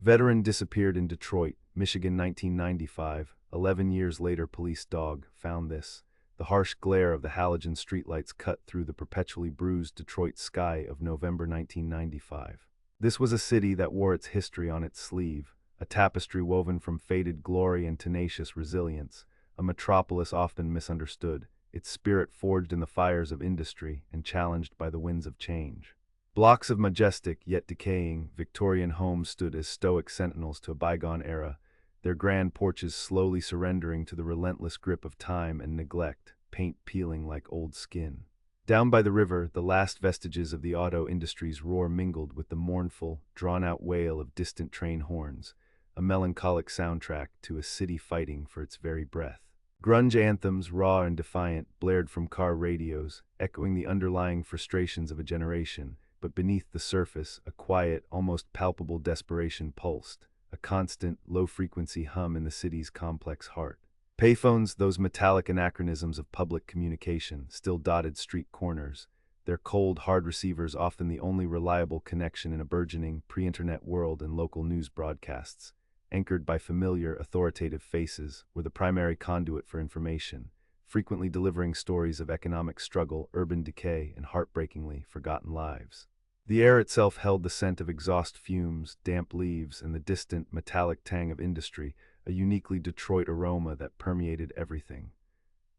Veteran disappeared in Detroit, Michigan 1995. 11 years later, police dog found this. The harsh glare of the halogen streetlights cut through the perpetually bruised Detroit sky of November 1995. This was a city that wore its history on its sleeve, a tapestry woven from faded glory and tenacious resilience, a metropolis often misunderstood, its spirit forged in the fires of industry and challenged by the winds of change. Blocks of majestic yet decaying Victorian homes stood as stoic sentinels to a bygone era, their grand porches slowly surrendering to the relentless grip of time and neglect, paint peeling like old skin. Down by the river, the last vestiges of the auto industry's roar mingled with the mournful, drawn-out wail of distant train horns, a melancholic soundtrack to a city fighting for its very breath. Grunge anthems, raw and defiant, blared from car radios, echoing the underlying frustrations of a generation, but beneath the surface, a quiet, almost palpable desperation pulsed, a constant, low-frequency hum in the city's complex heart. Payphones, those metallic anachronisms of public communication, still dotted street corners, their cold, hard receivers often the only reliable connection in a burgeoning, pre-internet world, and local news broadcasts, anchored by familiar, authoritative faces, were the primary conduit for information, frequently delivering stories of economic struggle, urban decay, and heartbreakingly forgotten lives. The air itself held the scent of exhaust fumes, damp leaves, and the distant, metallic tang of industry, a uniquely Detroit aroma that permeated everything.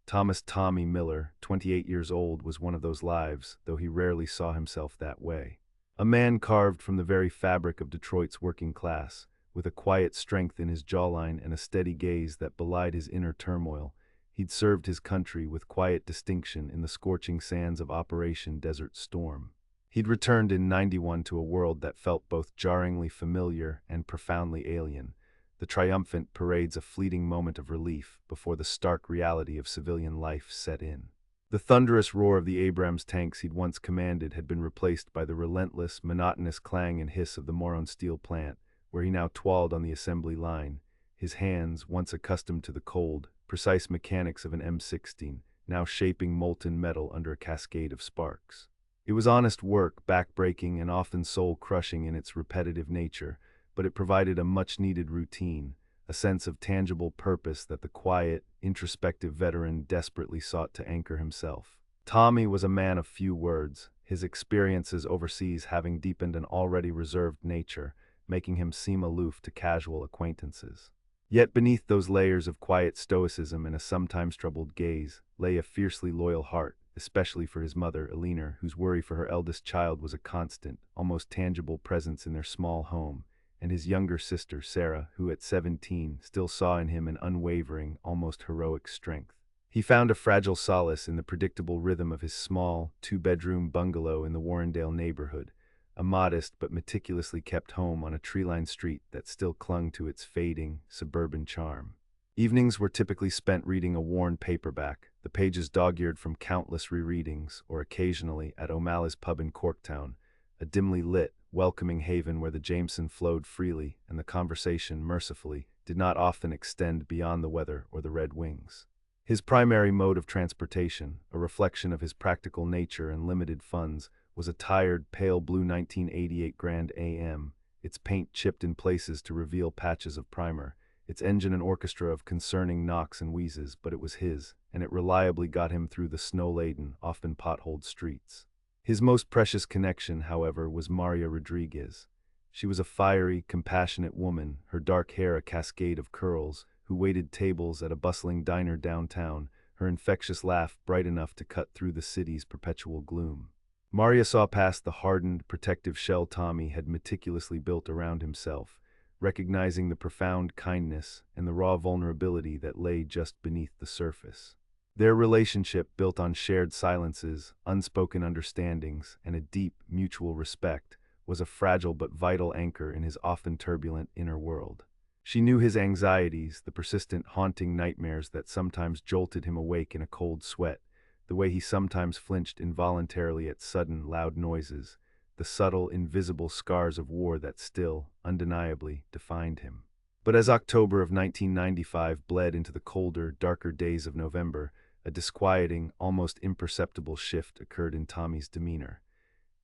Thomas "Tommy" Miller, 28 years old, was one of those lives, though he rarely saw himself that way. A man carved from the very fabric of Detroit's working class, with a quiet strength in his jawline and a steady gaze that belied his inner turmoil, he'd served his country with quiet distinction in the scorching sands of Operation Desert Storm. He'd returned in '91 to a world that felt both jarringly familiar and profoundly alien, the triumphant parades a fleeting moment of relief before the stark reality of civilian life set in. The thunderous roar of the Abrams tanks he'd once commanded had been replaced by the relentless, monotonous clang and hiss of the Moron steel plant, where he now toiled on the assembly line, his hands, once accustomed to the cold, precise mechanics of an M16, now shaping molten metal under a cascade of sparks. It was honest work, back-breaking and often soul-crushing in its repetitive nature, but it provided a much-needed routine, a sense of tangible purpose that the quiet, introspective veteran desperately sought to anchor himself. Tommy was a man of few words, his experiences overseas having deepened an already reserved nature, making him seem aloof to casual acquaintances. Yet beneath those layers of quiet stoicism and a sometimes troubled gaze lay a fiercely loyal heart, especially for his mother, Eleanor, whose worry for her eldest child was a constant, almost tangible presence in their small home, and his younger sister, Sarah, who at 17 still saw in him an unwavering, almost heroic strength. He found a fragile solace in the predictable rhythm of his small, two-bedroom bungalow in the Warrendale neighborhood, a modest but meticulously kept home on a tree-lined street that still clung to its fading, suburban charm. Evenings were typically spent reading a worn paperback, the pages dog-eared from countless rereadings, or occasionally at O'Malley's pub in Corktown, a dimly lit, welcoming haven where the Jameson flowed freely and the conversation, mercifully, did not often extend beyond the weather or the Red Wings. His primary mode of transportation, a reflection of his practical nature and limited funds, was a tired, pale blue 1988 Grand AM, its paint chipped in places to reveal patches of primer, its engine an orchestra of concerning knocks and wheezes, but it was his, and it reliably got him through the snow-laden, often potholed streets. His most precious connection, however, was Maria Rodriguez. She was a fiery, compassionate woman, her dark hair a cascade of curls, who waited tables at a bustling diner downtown, her infectious laugh bright enough to cut through the city's perpetual gloom. Maria saw past the hardened, protective shell Tommy had meticulously built around himself, recognizing the profound kindness and the raw vulnerability that lay just beneath the surface. Their relationship, built on shared silences, unspoken understandings, and a deep, mutual respect, was a fragile but vital anchor in his often turbulent inner world. She knew his anxieties, the persistent, haunting nightmares that sometimes jolted him awake in a cold sweat, the way he sometimes flinched involuntarily at sudden, loud noises, the subtle, invisible scars of war that still, undeniably, defined him. But as October of 1995 bled into the colder, darker days of November, a disquieting, almost imperceptible shift occurred in Tommy's demeanor.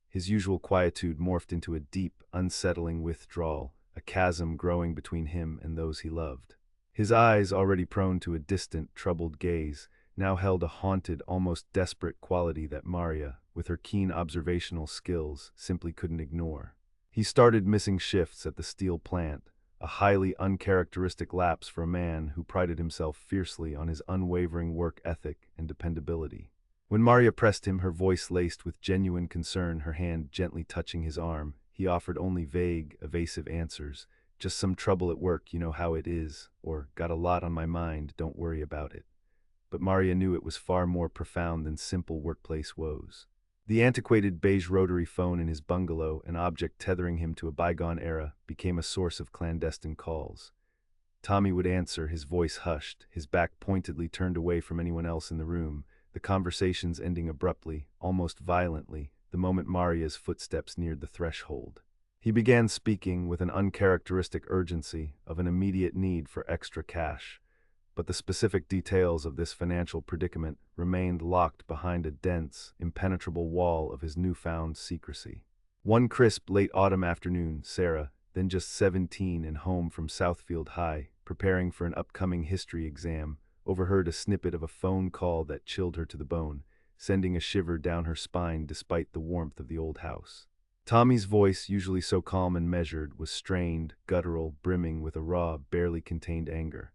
His usual quietude morphed into a deep, unsettling withdrawal, a chasm growing between him and those he loved. His eyes, already prone to a distant, troubled gaze, now held a haunted, almost desperate quality that Maria, with her keen observational skills, simply couldn't ignore. He started missing shifts at the steel plant, a highly uncharacteristic lapse for a man who prided himself fiercely on his unwavering work ethic and dependability. When Maria pressed him, her voice laced with genuine concern, her hand gently touching his arm, he offered only vague, evasive answers. Just some trouble at work, you know how it is, or got a lot on my mind, don't worry about it. But Maria knew it was far more profound than simple workplace woes. The antiquated beige rotary phone in his bungalow, an object tethering him to a bygone era, became a source of clandestine calls. Tommy would answer, his voice hushed, his back pointedly turned away from anyone else in the room, the conversations ending abruptly, almost violently, the moment Maria's footsteps neared the threshold. He began speaking with an uncharacteristic urgency of an immediate need for extra cash, but the specific details of this financial predicament remained locked behind a dense, impenetrable wall of his newfound secrecy. One crisp late autumn afternoon, Sarah, then just 17 and home from Southfield High, preparing for an upcoming history exam, overheard a snippet of a phone call that chilled her to the bone, sending a shiver down her spine despite the warmth of the old house. Tommy's voice, usually so calm and measured, was strained, guttural, brimming with a raw, barely contained anger.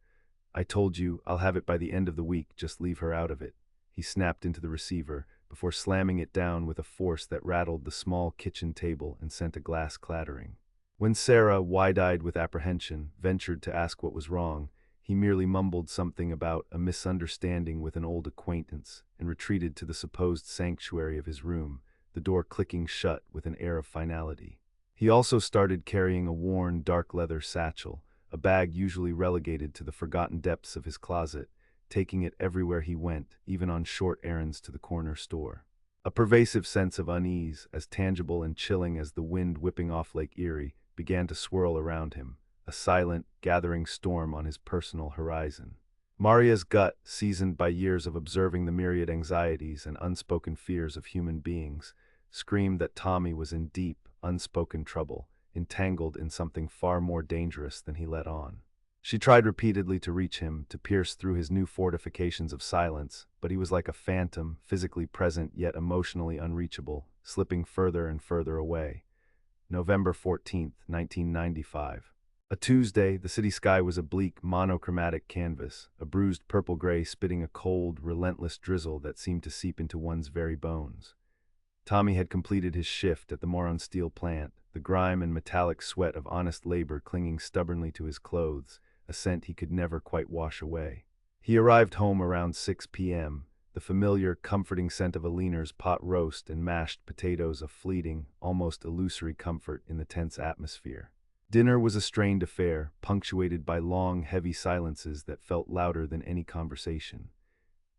"I told you, I'll have it by the end of the week, just leave her out of it," he snapped into the receiver, before slamming it down with a force that rattled the small kitchen table and sent a glass clattering. When Sarah, wide-eyed with apprehension, ventured to ask what was wrong, he merely mumbled something about a misunderstanding with an old acquaintance and retreated to the supposed sanctuary of his room, the door clicking shut with an air of finality. He also started carrying a worn, dark leather satchel, a bag usually relegated to the forgotten depths of his closet, taking it everywhere he went, even on short errands to the corner store. A pervasive sense of unease, as tangible and chilling as the wind whipping off Lake Erie, began to swirl around him, a silent, gathering storm on his personal horizon. Maria's gut, seasoned by years of observing the myriad anxieties and unspoken fears of human beings, screamed that Tommy was in deep, unspoken trouble, entangled in something far more dangerous than he let on. She tried repeatedly to reach him, to pierce through his new fortifications of silence, but he was like a phantom, physically present yet emotionally unreachable, slipping further and further away. November 14th, 1995. A Tuesday, the city sky was a bleak, monochromatic canvas, a bruised purple-gray spitting a cold, relentless drizzle that seemed to seep into one's very bones. Tommy had completed his shift at the Moron Steel plant, the grime and metallic sweat of honest labor clinging stubbornly to his clothes, a scent he could never quite wash away. He arrived home around 6 p.m., the familiar, comforting scent of Aliner's pot roast and mashed potatoes a fleeting, almost illusory comfort in the tense atmosphere. Dinner was a strained affair, punctuated by long, heavy silences that felt louder than any conversation.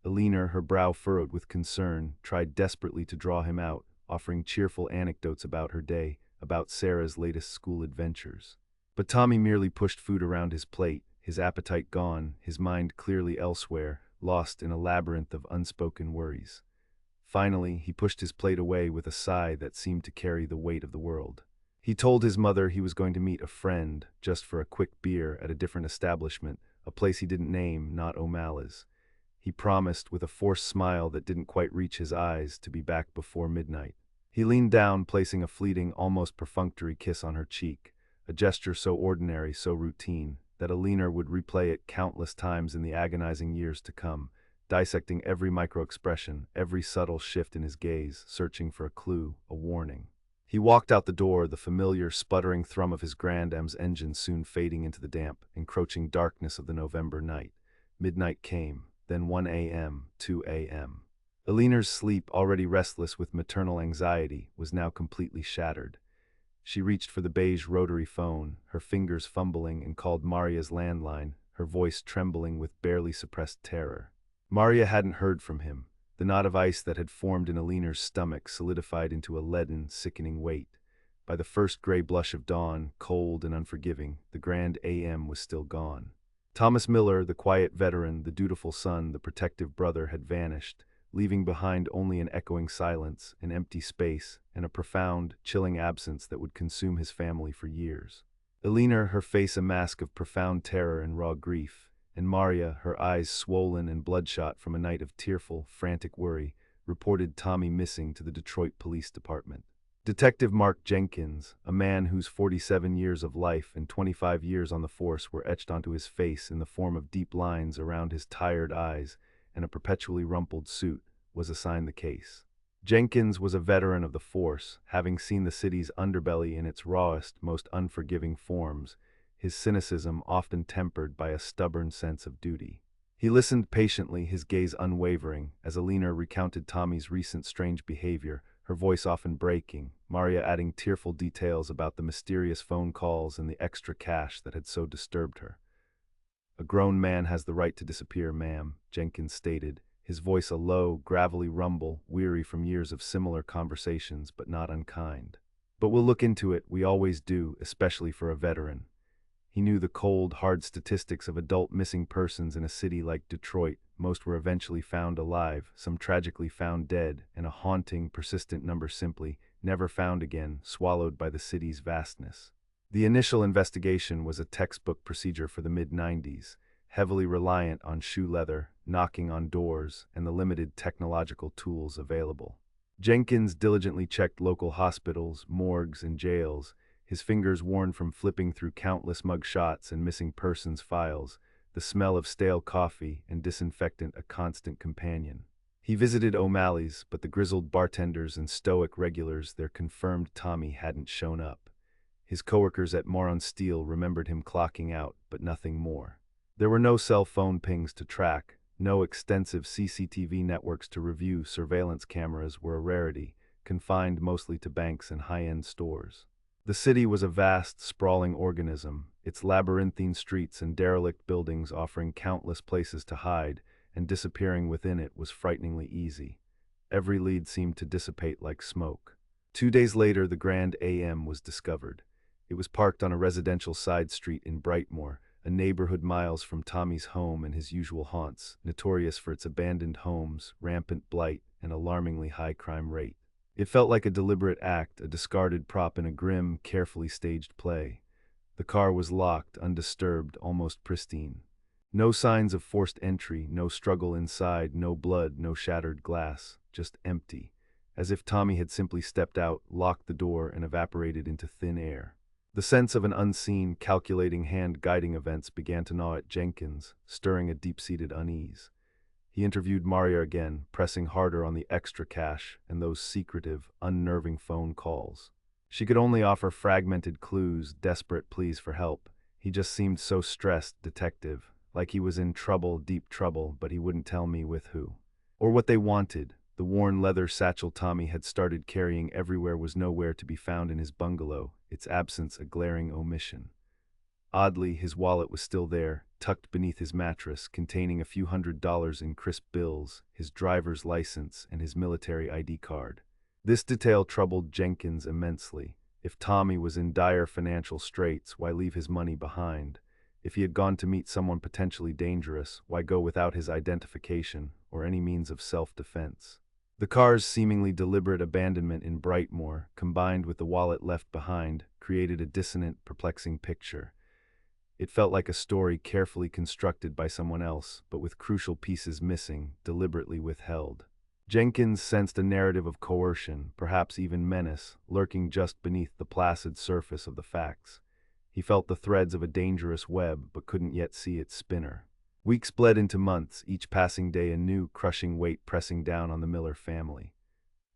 Aliner, her brow furrowed with concern, tried desperately to draw him out, offering cheerful anecdotes about her day, about Sarah's latest school adventures. But Tommy merely pushed food around his plate, his appetite gone, his mind clearly elsewhere, lost in a labyrinth of unspoken worries. Finally, he pushed his plate away with a sigh that seemed to carry the weight of the world. He told his mother he was going to meet a friend, just for a quick beer, at a different establishment, a place he didn't name, not O'Malley's. He promised, with a forced smile that didn't quite reach his eyes, to be back before midnight. He leaned down, placing a fleeting, almost perfunctory kiss on her cheek, a gesture so ordinary, so routine, that Aliner would replay it countless times in the agonizing years to come, dissecting every micro-expression, every subtle shift in his gaze, searching for a clue, a warning. He walked out the door, the familiar, sputtering thrum of his Grand M's engine soon fading into the damp, encroaching darkness of the November night. Midnight came, then 1 a.m., 2 a.m. Aliner's sleep, already restless with maternal anxiety, was now completely shattered. She reached for the beige rotary phone, her fingers fumbling, and called Maria's landline, her voice trembling with barely suppressed terror. Maria hadn't heard from him. The knot of ice that had formed in Aliner's stomach solidified into a leaden, sickening weight. By the first gray blush of dawn, cold and unforgiving, the Grand AM was still gone. Thomas Miller, the quiet veteran, the dutiful son, the protective brother, had vanished, leaving behind only an echoing silence, an empty space, and a profound, chilling absence that would consume his family for years. Elena, her face a mask of profound terror and raw grief, and Maria, her eyes swollen and bloodshot from a night of tearful, frantic worry, reported Tommy missing to the Detroit Police Department. Detective Mark Jenkins, a man whose 47 years of life and 25 years on the force were etched onto his face in the form of deep lines around his tired eyes and a perpetually rumpled suit, was assigned the case. Jenkins was a veteran of the force, having seen the city's underbelly in its rawest, most unforgiving forms, his cynicism often tempered by a stubborn sense of duty. He listened patiently, his gaze unwavering, as Elena recounted Tommy's recent strange behavior, her voice often breaking, Maria adding tearful details about the mysterious phone calls and the extra cash that had so disturbed her. "A grown man has the right to disappear, ma'am," Jenkins stated, his voice a low, gravelly rumble, weary from years of similar conversations but not unkind. "But we'll look into it, we always do, especially for a veteran." He knew the cold, hard statistics of adult missing persons in a city like Detroit. Most were eventually found alive, some tragically found dead, and a haunting, persistent number simply never found again, swallowed by the city's vastness. The initial investigation was a textbook procedure for the mid-90s, heavily reliant on shoe leather, knocking on doors, and the limited technological tools available. Jenkins diligently checked local hospitals, morgues, and jails, his fingers worn from flipping through countless mug shots and missing persons files, the smell of stale coffee and disinfectant a constant companion. He visited O'Malley's, but the grizzled bartenders and stoic regulars there confirmed Tommy hadn't shown up. His coworkers at Moron Steel remembered him clocking out, but nothing more. There were no cell phone pings to track, no extensive CCTV networks to review. Surveillance cameras were a rarity, confined mostly to banks and high-end stores. The city was a vast, sprawling organism, its labyrinthine streets and derelict buildings offering countless places to hide, and disappearing within it was frighteningly easy. Every lead seemed to dissipate like smoke. 2 days later, the Grand AM was discovered. It was parked on a residential side street in Brightmoor, a neighborhood miles from Tommy's home and his usual haunts, notorious for its abandoned homes, rampant blight, and alarmingly high crime rate. It felt like a deliberate act, a discarded prop in a grim, carefully staged play. The car was locked, undisturbed, almost pristine. No signs of forced entry, no struggle inside, no blood, no shattered glass, just empty, as if Tommy had simply stepped out, locked the door, and evaporated into thin air. The sense of an unseen, calculating hand guiding events began to gnaw at Jenkins, stirring a deep-seated unease. He interviewed Maria again, pressing harder on the extra cash and those secretive, unnerving phone calls. She could only offer fragmented clues, desperate pleas for help. He just seemed so stressed, detective, like he was in trouble, deep trouble, but he wouldn't tell me with who. Or what they wanted. The worn leather satchel Tommy had started carrying everywhere was nowhere to be found in his bungalow, its absence a glaring omission. Oddly, his wallet was still there, tucked beneath his mattress, containing a few $100s in crisp bills, his driver's license, and his military ID card. This detail troubled Jenkins immensely. If Tommy was in dire financial straits, why leave his money behind? If he had gone to meet someone potentially dangerous, why go without his identification or any means of self-defense? The car's seemingly deliberate abandonment in Brightmoor, combined with the wallet left behind, created a dissonant, perplexing picture. It felt like a story carefully constructed by someone else, but with crucial pieces missing, deliberately withheld. Jenkins sensed a narrative of coercion, perhaps even menace, lurking just beneath the placid surface of the facts. He felt the threads of a dangerous web, but couldn't yet see its spinner. Weeks bled into months, each passing day a new, crushing weight pressing down on the Miller family.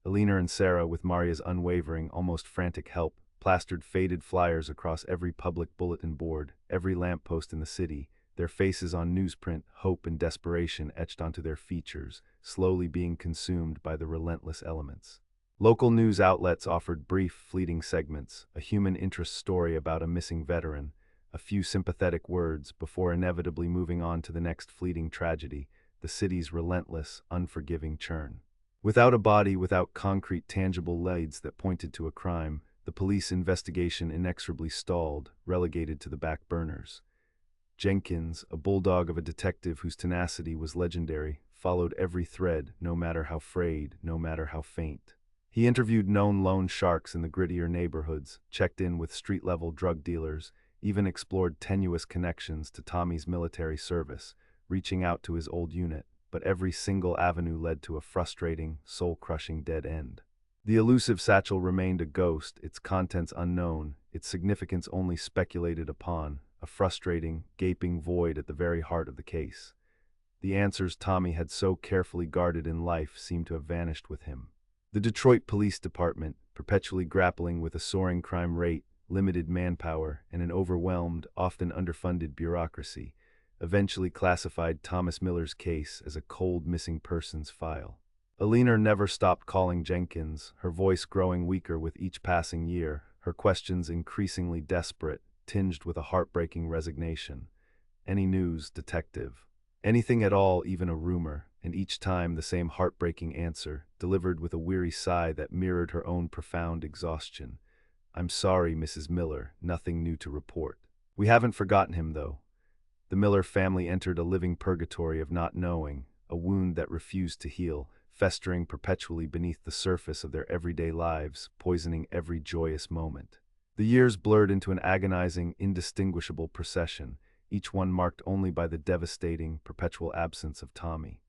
Elena and Sarah, with Maria's unwavering, almost frantic help, plastered faded flyers across every public bulletin board, every lamppost in the city, their faces on newsprint, hope and desperation etched onto their features, slowly being consumed by the relentless elements. Local news outlets offered brief, fleeting segments, a human interest story about a missing veteran, a few sympathetic words before inevitably moving on to the next fleeting tragedy, the city's relentless, unforgiving churn. Without a body, without concrete, tangible leads that pointed to a crime, the police investigation inexorably stalled, relegated to the back burners. Jenkins, a bulldog of a detective whose tenacity was legendary, followed every thread, no matter how frayed, no matter how faint. He interviewed known loan sharks in the grittier neighborhoods, checked in with street-level drug dealers, even explored tenuous connections to Tommy's military service, reaching out to his old unit, but every single avenue led to a frustrating, soul-crushing dead end. The elusive satchel remained a ghost, its contents unknown, its significance only speculated upon, a frustrating, gaping void at the very heart of the case. The answers Tommy had so carefully guarded in life seemed to have vanished with him. The Detroit Police Department, perpetually grappling with a soaring crime rate, limited manpower, and an overwhelmed, often underfunded bureaucracy, eventually classified Thomas Miller's case as a cold missing persons file. Alina never stopped calling Jenkins, her voice growing weaker with each passing year, her questions increasingly desperate, tinged with a heartbreaking resignation. Any news, detective? Anything at all, even a rumor, and each time the same heartbreaking answer, delivered with a weary sigh that mirrored her own profound exhaustion. I'm sorry, Mrs. Miller, nothing new to report. We haven't forgotten him, though. The Miller family entered a living purgatory of not knowing, a wound that refused to heal, festering perpetually beneath the surface of their everyday lives, poisoning every joyous moment. The years blurred into an agonizing, indistinguishable procession, each one marked only by the devastating, perpetual absence of Tommy.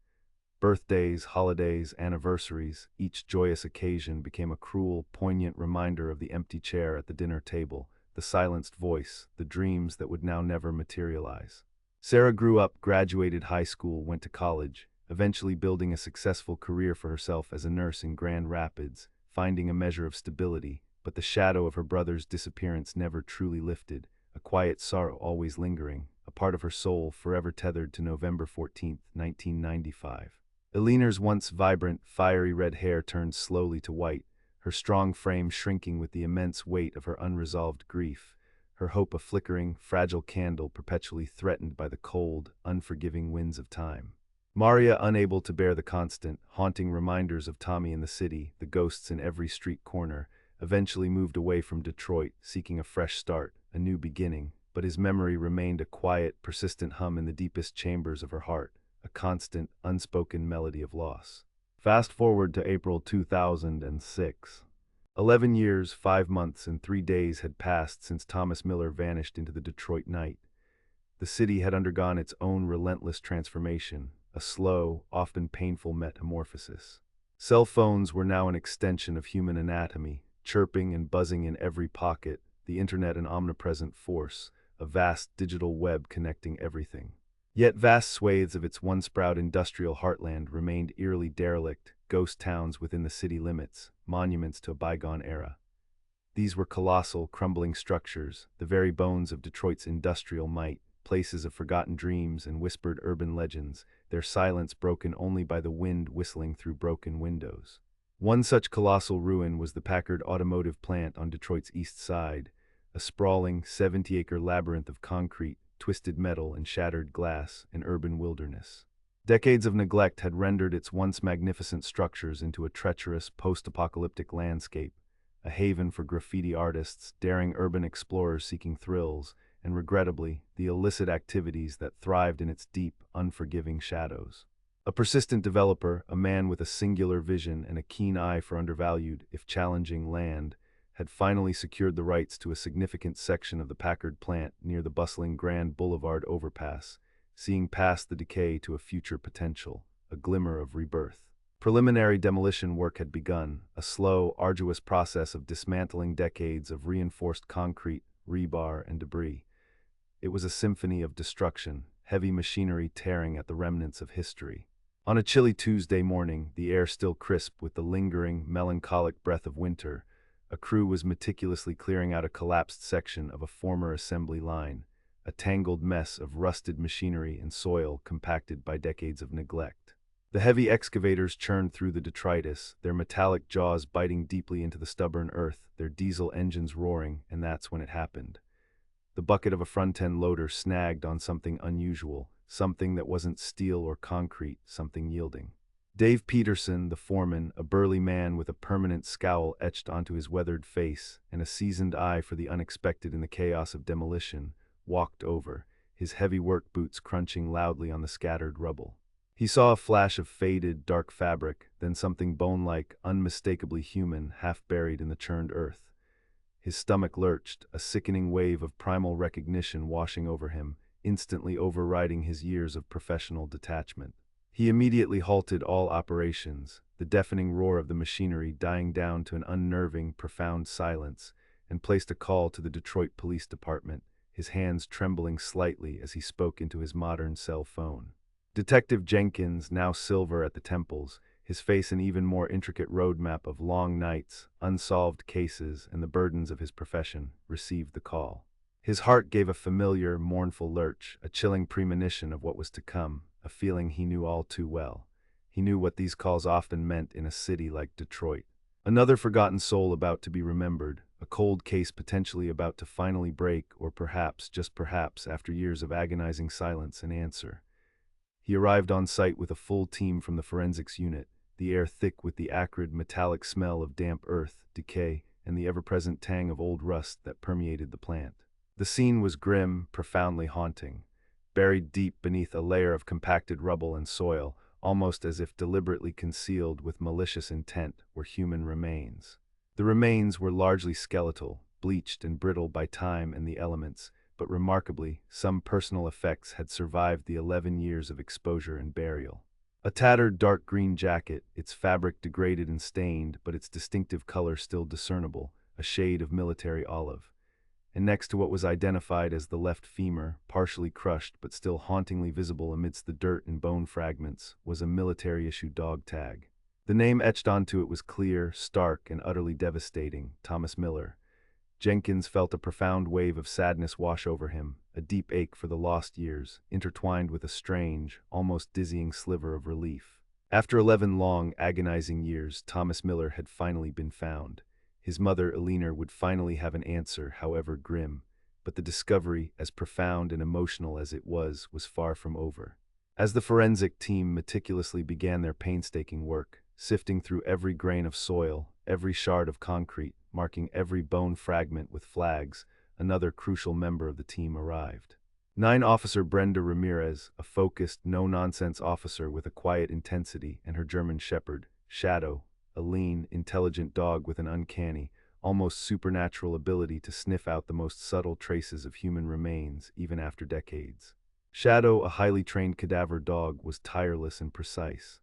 Birthdays, holidays, anniversaries, each joyous occasion became a cruel, poignant reminder of the empty chair at the dinner table, the silenced voice, the dreams that would now never materialize. Sarah grew up, graduated high school, went to college, eventually building a successful career for herself as a nurse in Grand Rapids, finding a measure of stability, but the shadow of her brother's disappearance never truly lifted, a quiet sorrow always lingering, a part of her soul forever tethered to November 14, 1995. Alina's once vibrant, fiery red hair turned slowly to white, her strong frame shrinking with the immense weight of her unresolved grief, her hope a flickering, fragile candle perpetually threatened by the cold, unforgiving winds of time. Maria, unable to bear the constant, haunting reminders of Tommy in the city, the ghosts in every street corner, eventually moved away from Detroit, seeking a fresh start, a new beginning, but his memory remained a quiet, persistent hum in the deepest chambers of her heart, a constant, unspoken melody of loss. Fast forward to April 2006. 11 years, 5 months, and 3 days had passed since Thomas Miller vanished into the Detroit night. The city had undergone its own relentless transformation, a slow, often painful metamorphosis. Cell phones were now an extension of human anatomy, chirping and buzzing in every pocket, the internet an omnipresent force, a vast digital web connecting everything. Yet vast swathes of its once-proud industrial heartland remained eerily derelict, ghost towns within the city limits, monuments to a bygone era. These were colossal, crumbling structures, the very bones of Detroit's industrial might, places of forgotten dreams and whispered urban legends, their silence broken only by the wind whistling through broken windows. One such colossal ruin was the Packard Automotive Plant on Detroit's east side, a sprawling, 70-acre labyrinth of concrete, twisted metal, and shattered glass, an urban wilderness. Decades of neglect had rendered its once magnificent structures into a treacherous, post-apocalyptic landscape, a haven for graffiti artists, daring urban explorers seeking thrills, and regrettably, the illicit activities that thrived in its deep, unforgiving shadows. A persistent developer, a man with a singular vision and a keen eye for undervalued, if challenging, land, had finally secured the rights to a significant section of the Packard plant near the bustling Grand Boulevard overpass, seeing past the decay to a future potential, a glimmer of rebirth. Preliminary demolition work had begun, a slow, arduous process of dismantling decades of reinforced concrete, rebar, and debris. It was a symphony of destruction, heavy machinery tearing at the remnants of history. On a chilly Tuesday morning, the air still crisp with the lingering, melancholic breath of winter, a crew was meticulously clearing out a collapsed section of a former assembly line, a tangled mess of rusted machinery and soil compacted by decades of neglect. The heavy excavators churned through the detritus, their metallic jaws biting deeply into the stubborn earth, their diesel engines roaring, and that's when it happened. The bucket of a front-end loader snagged on something unusual, something that wasn't steel or concrete, something yielding. Dave Peterson, the foreman, a burly man with a permanent scowl etched onto his weathered face and a seasoned eye for the unexpected in the chaos of demolition, walked over, his heavy work boots crunching loudly on the scattered rubble. He saw a flash of faded, dark fabric, then something bone-like, unmistakably human, half buried in the churned earth. His stomach lurched, a sickening wave of primal recognition washing over him, instantly overriding his years of professional detachment. He immediately halted all operations, the deafening roar of the machinery dying down to an unnerving, profound silence, and placed a call to the Detroit Police Department, his hands trembling slightly as he spoke into his modern cell phone. Detective Jenkins, now silver at the temples, his face an even more intricate roadmap of long nights, unsolved cases, and the burdens of his profession, received the call. His heart gave a familiar, mournful lurch, a chilling premonition of what was to come, a feeling he knew all too well. He knew what these calls often meant in a city like Detroit. Another forgotten soul about to be remembered, a cold case potentially about to finally break, or perhaps, just perhaps, after years of agonizing silence, an answer. He arrived on site with a full team from the forensics unit, the air thick with the acrid, metallic smell of damp earth, decay, and the ever-present tang of old rust that permeated the plant. The scene was grim, profoundly haunting. Buried deep beneath a layer of compacted rubble and soil, almost as if deliberately concealed with malicious intent, were human remains. The remains were largely skeletal, bleached and brittle by time and the elements, but remarkably, some personal effects had survived the 11 years of exposure and burial. A tattered dark green jacket, its fabric degraded and stained, but its distinctive color still discernible, a shade of military olive. And next to what was identified as the left femur, partially crushed but still hauntingly visible amidst the dirt and bone fragments, was a military-issue dog tag. The name etched onto it was clear, stark, and utterly devastating: Thomas Miller. Jenkins felt a profound wave of sadness wash over him, a deep ache for the lost years, intertwined with a strange, almost dizzying sliver of relief. After 11 long, agonizing years, Thomas Miller had finally been found. His mother, Eleanor, would finally have an answer, however grim, but the discovery, as profound and emotional as it was far from over. As the forensic team meticulously began their painstaking work, sifting through every grain of soil, every shard of concrete, marking every bone fragment with flags, another crucial member of the team arrived. 9 Officer Brenda Ramirez, a focused, no-nonsense officer with a quiet intensity, and her German shepherd, Shadow, a lean, intelligent dog with an uncanny, almost supernatural ability to sniff out the most subtle traces of human remains, even after decades. Shadow, a highly trained cadaver dog, was tireless and precise.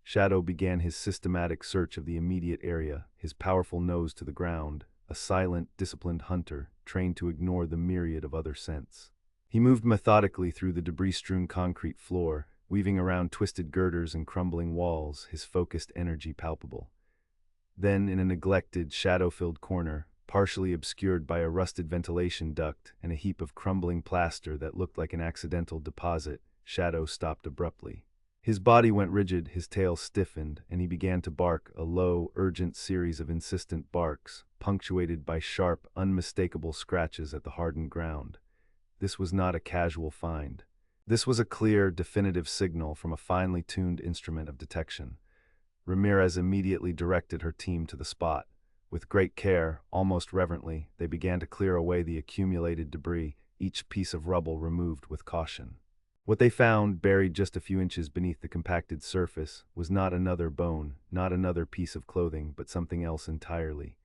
Shadow began his systematic search of the immediate area, his powerful nose to the ground, a silent, disciplined hunter, trained to ignore the myriad of other scents. He moved methodically through the debris-strewn concrete floor, weaving around twisted girders and crumbling walls, his focused energy palpable. Then, in a neglected, shadow-filled corner, partially obscured by a rusted ventilation duct and a heap of crumbling plaster that looked like an accidental deposit, Shadow stopped abruptly. His body went rigid, his tail stiffened, and he began to bark, a low, urgent series of insistent barks, punctuated by sharp, unmistakable scratches at the hardened ground. This was not a casual find. This was a clear, definitive signal from a finely tuned instrument of detection. Ramirez immediately directed her team to the spot. With great care, almost reverently, they began to clear away the accumulated debris, each piece of rubble removed with caution. What they found, buried just a few inches beneath the compacted surface, was not another bone, not another piece of clothing, but something else entirely.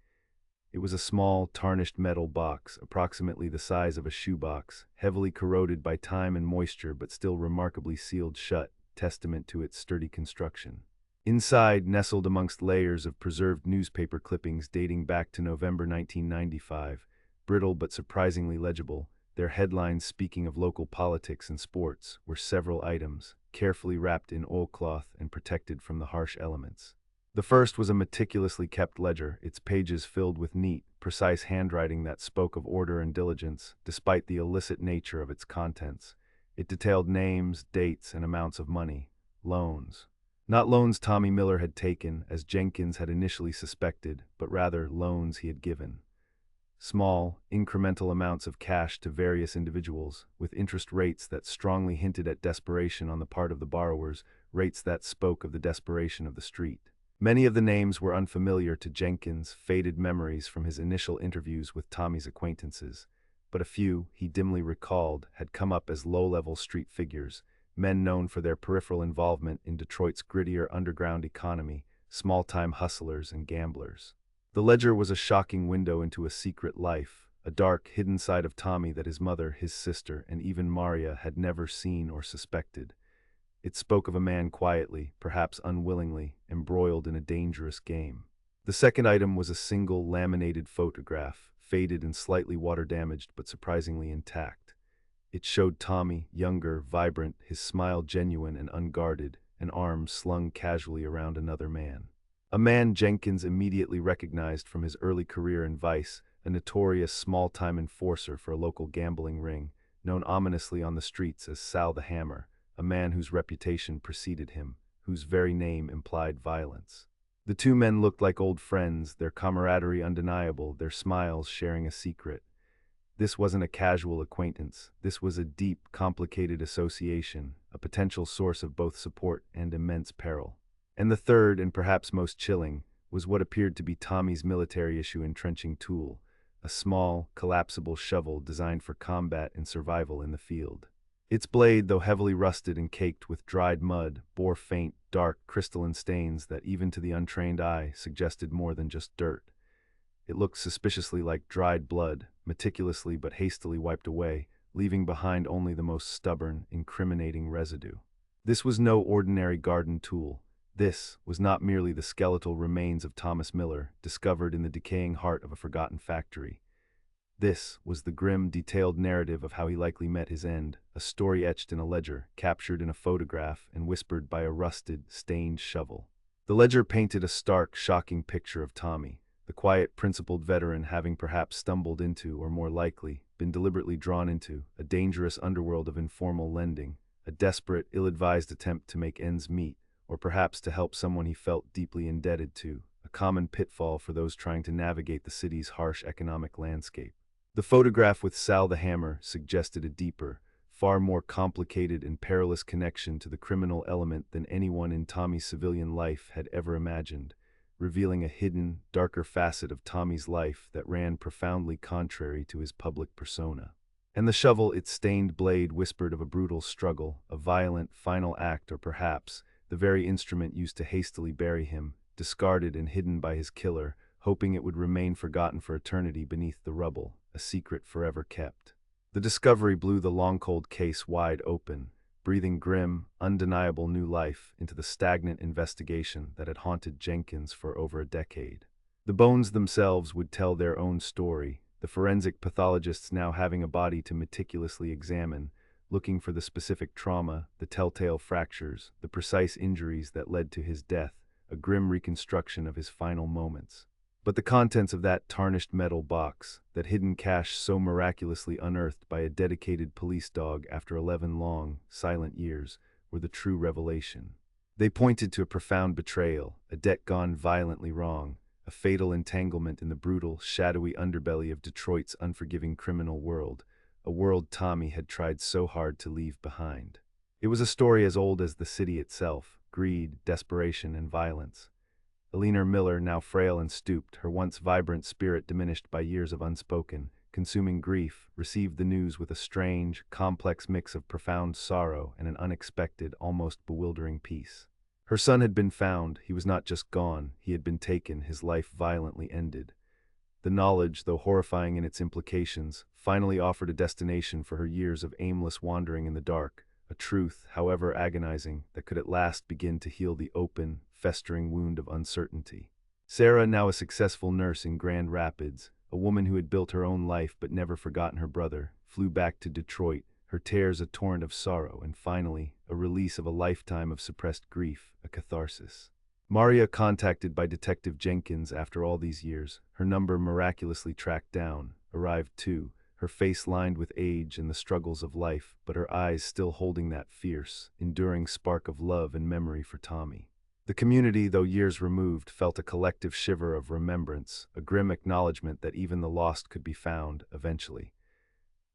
It was a small, tarnished metal box, approximately the size of a shoebox, heavily corroded by time and moisture but still remarkably sealed shut, testament to its sturdy construction. Inside, nestled amongst layers of preserved newspaper clippings dating back to November 1995, brittle but surprisingly legible, their headlines speaking of local politics and sports, were several items, carefully wrapped in oilcloth and protected from the harsh elements. The first was a meticulously kept ledger, its pages filled with neat, precise handwriting that spoke of order and diligence, despite the illicit nature of its contents. It detailed names, dates, and amounts of money. Loans. Not loans Tommy Miller had taken, as Jenkins had initially suspected, but rather loans he had given. Small, incremental amounts of cash to various individuals, with interest rates that strongly hinted at desperation on the part of the borrowers, rates that spoke of the desperation of the street. Many of the names were unfamiliar to Jenkins, faded memories from his initial interviews with Tommy's acquaintances, but a few, he dimly recalled, had come up as low-level street figures, men known for their peripheral involvement in Detroit's grittier underground economy, small-time hustlers and gamblers. The ledger was a shocking window into a secret life, a dark, hidden side of Tommy that his mother, his sister, and even Maria had never seen or suspected. It spoke of a man quietly, perhaps unwillingly, embroiled in a dangerous game. The second item was a single laminated photograph, faded and slightly water-damaged but surprisingly intact. It showed Tommy, younger, vibrant, his smile genuine and unguarded, an arm slung casually around another man. A man Jenkins immediately recognized from his early career in Vice, a notorious small-time enforcer for a local gambling ring, known ominously on the streets as Sal the Hammer, a man whose reputation preceded him, whose very name implied violence. The two men looked like old friends, their camaraderie undeniable, their smiles sharing a secret. This wasn't a casual acquaintance. This was a deep, complicated association, a potential source of both support and immense peril. And the third, and perhaps most chilling, was what appeared to be Tommy's military-issue entrenching tool, a small, collapsible shovel designed for combat and survival in the field. Its blade, though heavily rusted and caked with dried mud, bore faint, dark, crystalline stains that, even to the untrained eye, suggested more than just dirt. It looked suspiciously like dried blood, meticulously but hastily wiped away, leaving behind only the most stubborn, incriminating residue. This was no ordinary garden tool. This was not merely the skeletal remains of Thomas Miller, discovered in the decaying heart of a forgotten factory. This was the grim, detailed narrative of how he likely met his end, a story etched in a ledger, captured in a photograph, and whispered by a rusted, stained shovel. The ledger painted a stark, shocking picture of Tommy, the quiet, principled veteran having perhaps stumbled into, or more likely, been deliberately drawn into, a dangerous underworld of informal lending, a desperate, ill-advised attempt to make ends meet, or perhaps to help someone he felt deeply indebted to, a common pitfall for those trying to navigate the city's harsh economic landscape. The photograph with Sal the Hammer suggested a deeper, far more complicated and perilous connection to the criminal element than anyone in Tommy's civilian life had ever imagined, revealing a hidden, darker facet of Tommy's life that ran profoundly contrary to his public persona. And the shovel, its stained blade, whispered of a brutal struggle, a violent, final act, or perhaps the very instrument used to hastily bury him, discarded and hidden by his killer, hoping it would remain forgotten for eternity beneath the rubble, a secret forever kept. The discovery blew the long-cold case wide open, breathing grim, undeniable new life into the stagnant investigation that had haunted Jenkins for over a decade. The bones themselves would tell their own story, the forensic pathologists now having a body to meticulously examine, looking for the specific trauma, the telltale fractures, the precise injuries that led to his death, a grim reconstruction of his final moments. But the contents of that tarnished metal box, that hidden cache so miraculously unearthed by a dedicated police dog after 11 long, silent years, were the true revelation. They pointed to a profound betrayal, a debt gone violently wrong, a fatal entanglement in the brutal, shadowy underbelly of Detroit's unforgiving criminal world, a world Tommy had tried so hard to leave behind. It was a story as old as the city itself, greed, desperation, and violence. Eleanor Miller, now frail and stooped, her once vibrant spirit diminished by years of unspoken, consuming grief, received the news with a strange, complex mix of profound sorrow and an unexpected, almost bewildering peace. Her son had been found. He was not just gone, he had been taken, his life violently ended. The knowledge, though horrifying in its implications, finally offered a destination for her years of aimless wandering in the dark, a truth, however agonizing, that could at last begin to heal the open, festering wound of uncertainty. Sarah, now a successful nurse in Grand Rapids, a woman who had built her own life but never forgotten her brother, flew back to Detroit, her tears a torrent of sorrow, and finally, a release of a lifetime of suppressed grief, a catharsis. Maria, contacted by Detective Jenkins after all these years, her number miraculously tracked down, arrived too, her face lined with age and the struggles of life, but her eyes still holding that fierce, enduring spark of love and memory for Tommy. The community, though years removed, felt a collective shiver of remembrance, a grim acknowledgement that even the lost could be found, eventually.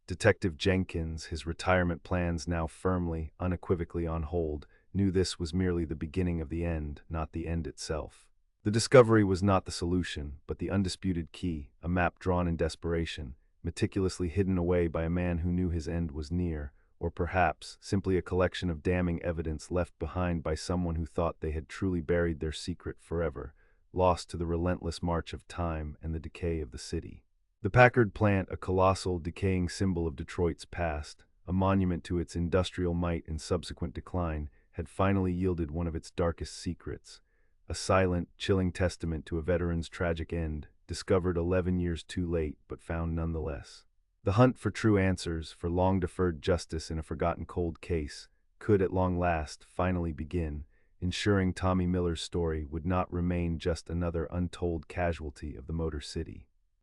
Detective Jenkins, his retirement plans now firmly, unequivocally on hold, knew this was merely the beginning of the end, not the end itself. The discovery was not the solution, but the undisputed key, a map drawn in desperation, meticulously hidden away by a man who knew his end was near, or perhaps simply a collection of damning evidence left behind by someone who thought they had truly buried their secret forever, lost to the relentless march of time and the decay of the city. The Packard Plant, a colossal, decaying symbol of Detroit's past, a monument to its industrial might and subsequent decline, had finally yielded one of its darkest secrets, a silent, chilling testament to a veteran's tragic end, discovered 11 years too late but found nonetheless. The hunt for true answers, for long-deferred justice in a forgotten cold case, could at long last finally begin, ensuring Tommy Miller's story would not remain just another untold casualty of the Motor City.